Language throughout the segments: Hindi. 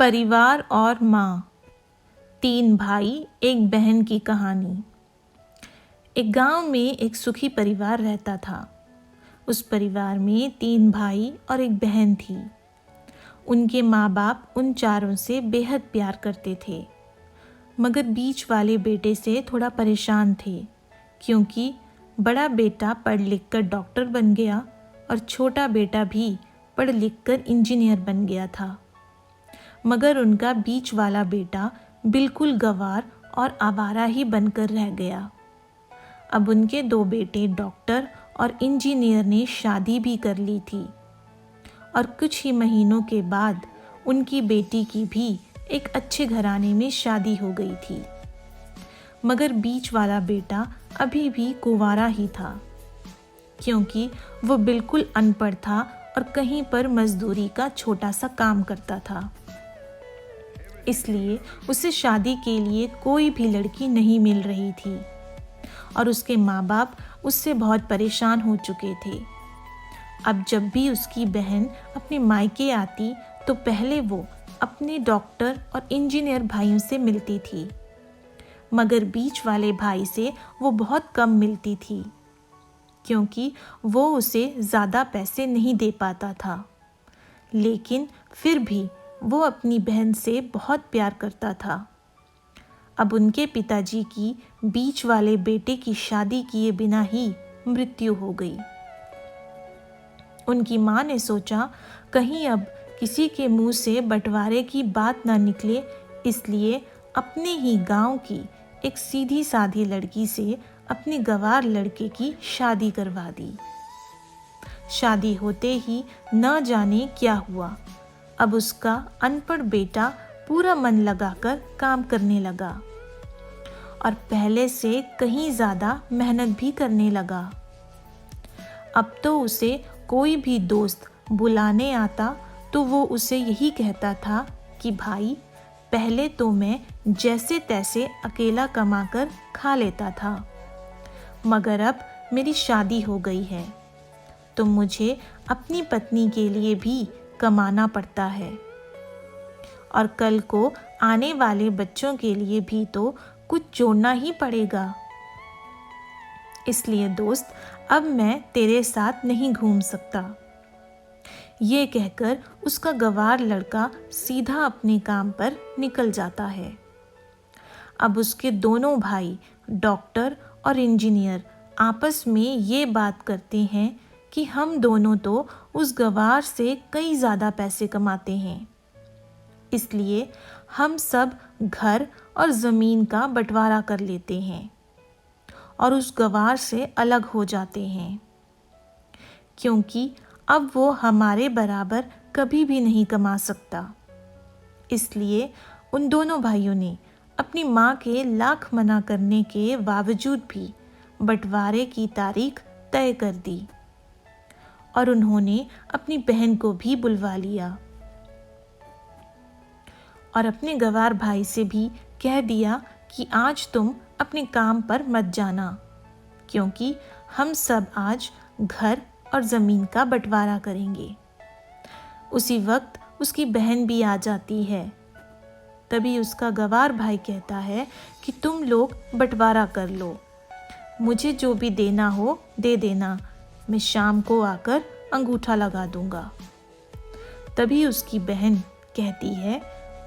परिवार और माँ, 3 भाई एक बहन की कहानी। एक गांव में एक सुखी परिवार रहता था। उस परिवार में 3 भाई और एक बहन थी। उनके माँ बाप उन चारों से बेहद प्यार करते थे, मगर बीच वाले बेटे से थोड़ा परेशान थे, क्योंकि बड़ा बेटा पढ़ लिख कर डॉक्टर बन गया और छोटा बेटा भी पढ़ लिख कर इंजीनियर बन गया था। मगर उनका बीच वाला बेटा बिल्कुल गंवार और आवारा ही बनकर रह गया। अब उनके 2 बेटे डॉक्टर और इंजीनियर ने शादी भी कर ली थी और कुछ ही महीनों के बाद उनकी बेटी की भी एक अच्छे घराने में शादी हो गई थी। मगर बीच वाला बेटा अभी भी कुंवारा ही था, क्योंकि वो बिल्कुल अनपढ़ था और कहीं पर मजदूरी का छोटा सा काम करता था। इसलिए उसे शादी के लिए कोई भी लड़की नहीं मिल रही थी और उसके माँ बाप उससे बहुत परेशान हो चुके थे। अब जब भी उसकी बहन अपने मायके आती तो पहले वो अपने डॉक्टर और इंजीनियर भाइयों से मिलती थी, मगर बीच वाले भाई से वो बहुत कम मिलती थी, क्योंकि वो उसे ज़्यादा पैसे नहीं दे पाता था। लेकिन फिर भी वो अपनी बहन से बहुत प्यार करता था। अब उनके पिताजी की बीच वाले बेटे की शादी किए बिना ही मृत्यु हो गई। उनकी माँ ने सोचा कहीं अब किसी के मुंह से बंटवारे की बात ना निकले, इसलिए अपने ही गांव की एक सीधी साधी लड़की से अपने गंवार लड़के की शादी करवा दी। शादी होते ही न जाने क्या हुआ, अब उसका अनपढ़ बेटा पूरा मन लगाकर काम करने लगा और पहले से कहीं ज़्यादा मेहनत भी करने लगा। अब तो उसे कोई भी दोस्त बुलाने आता तो वो उसे यही कहता था कि भाई, पहले तो मैं जैसे तैसे अकेला कमाकर खा लेता था, मगर अब मेरी शादी हो गई है तो मुझे अपनी पत्नी के लिए भी कमाना पड़ता है और कल को आने वाले बच्चों के लिए भी तो कुछ जोड़ना ही पड़ेगा। इसलिए दोस्त, अब मैं तेरे साथ नहीं घूम सकता। ये कहकर उसका गंवार लड़का सीधा अपने काम पर निकल जाता है। अब उसके दोनों भाई डॉक्टर और इंजीनियर आपस में ये बात करते हैं कि हम दोनों तो उस गंवार से कई ज़्यादा पैसे कमाते हैं, इसलिए हम सब घर और ज़मीन का बंटवारा कर लेते हैं और उस गंवार से अलग हो जाते हैं, क्योंकि अब वो हमारे बराबर कभी भी नहीं कमा सकता। इसलिए उन दोनों भाइयों ने अपनी माँ के लाख मना करने के बावजूद भी बंटवारे की तारीख तय कर दी और उन्होंने अपनी बहन को भी बुलवा लिया और अपने गंवार भाई से भी कह दिया कि आज तुम अपने काम पर मत जाना, क्योंकि हम सब आज घर और ज़मीन का बंटवारा करेंगे। उसी वक्त उसकी बहन भी आ जाती है। तभी उसका गंवार भाई कहता है कि तुम लोग बंटवारा कर लो, मुझे जो भी देना हो दे देना, मैं शाम को आकर अंगूठा लगा दूंगा। तभी उसकी बहन कहती है,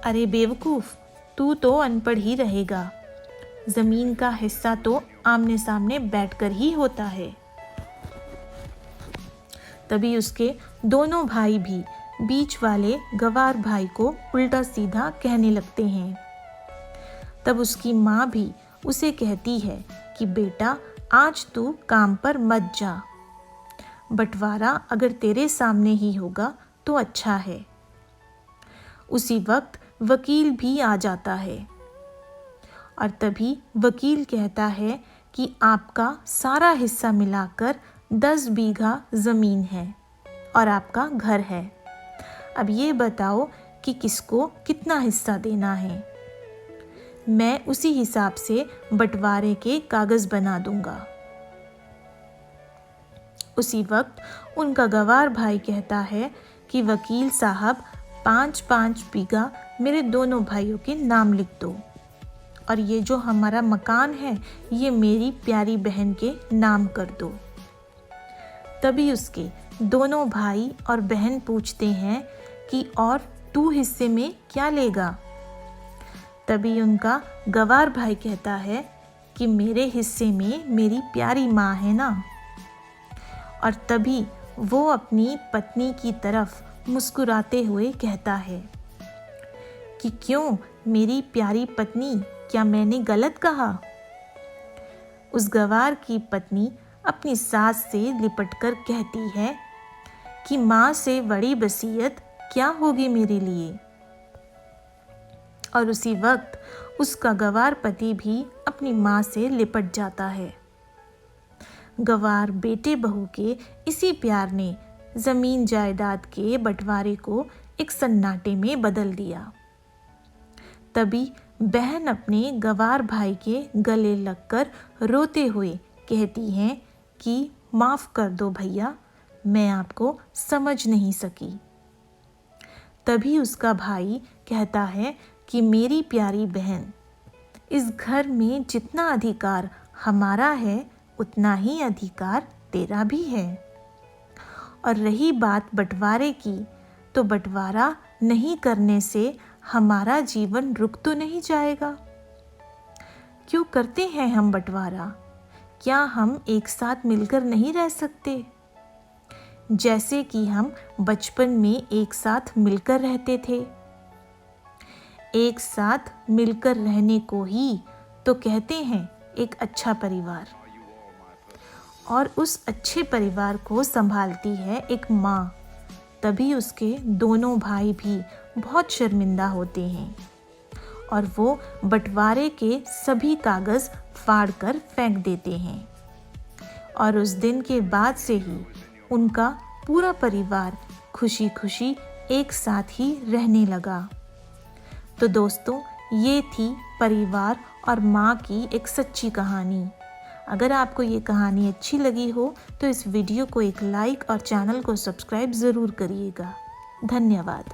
अरे बेवकूफ़, तू तो अनपढ़ ही रहेगा, ज़मीन का हिस्सा तो आमने सामने बैठकर ही होता है। तभी उसके दोनों भाई भी बीच वाले गंवार भाई को उल्टा सीधा कहने लगते हैं। तब उसकी माँ भी उसे कहती है कि बेटा, आज तू काम पर मत जा, बंटवारा अगर तेरे सामने ही होगा तो अच्छा है। उसी वक्त वकील भी आ जाता है और तभी वकील कहता है कि आपका सारा हिस्सा मिलाकर 10 बीघा ज़मीन है और आपका घर है। अब ये बताओ कि किसको कितना हिस्सा देना है। मैं उसी हिसाब से बंटवारे के कागज़ बना दूंगा। उसी वक्त उनका गंवार भाई कहता है कि वकील साहब, 5-5 बीघा मेरे दोनों भाइयों के नाम लिख दो, और ये जो हमारा मकान है ये मेरी प्यारी बहन के नाम कर दो। तभी उसके दोनों भाई और बहन पूछते हैं कि और तू हिस्से में क्या लेगा। तभी उनका गवार भाई कहता है कि मेरे हिस्से में मेरी प्यारी माँ है ना। और तभी वो अपनी पत्नी की तरफ मुस्कुराते हुए कहता है कि क्यों मेरी प्यारी पत्नी, क्या मैंने गलत कहा? उस गवार की पत्नी अपनी सास से लिपटकर कहती है कि माँ से बड़ी वसीयत क्या होगी मेरे लिए। और उसी वक्त उसका गवार पति भी अपनी माँ से लिपट जाता है। गवार बेटे बहू के इसी प्यार ने जमीन जायदाद के बंटवारे को एक सन्नाटे में बदल दिया। तभी बहन अपने गवार भाई के गले लगकर रोते हुए कहती हैं कि माफ़ कर दो भैया, मैं आपको समझ नहीं सकी। तभी उसका भाई कहता है कि मेरी प्यारी बहन, इस घर में जितना अधिकार हमारा है उतना ही अधिकार तेरा भी है। और रही बात बंटवारे की, तो बंटवारा नहीं करने से हमारा जीवन रुक तो नहीं जाएगा। क्यों करते हैं हम बंटवारा? क्या हम एक साथ मिलकर नहीं रह सकते? जैसे कि हम बचपन में एक साथ मिलकर रहते थे। एक साथ मिलकर रहने को ही तो कहते हैं एक अच्छा परिवार। और उस अच्छे परिवार को संभालती है एक माँ। तभी उसके दोनों भाई भी बहुत शर्मिंदा होते हैं और वो बंटवारे के सभी कागज़ फाड़कर फेंक देते हैं। और उस दिन के बाद से ही उनका पूरा परिवार खुशी खुशी एक साथ ही रहने लगा। तो दोस्तों, ये थी परिवार और माँ की एक सच्ची कहानी। अगर आपको ये कहानी अच्छी लगी हो तो इस वीडियो को एक लाइक और चैनल को सब्सक्राइब ज़रूर करिएगा। धन्यवाद।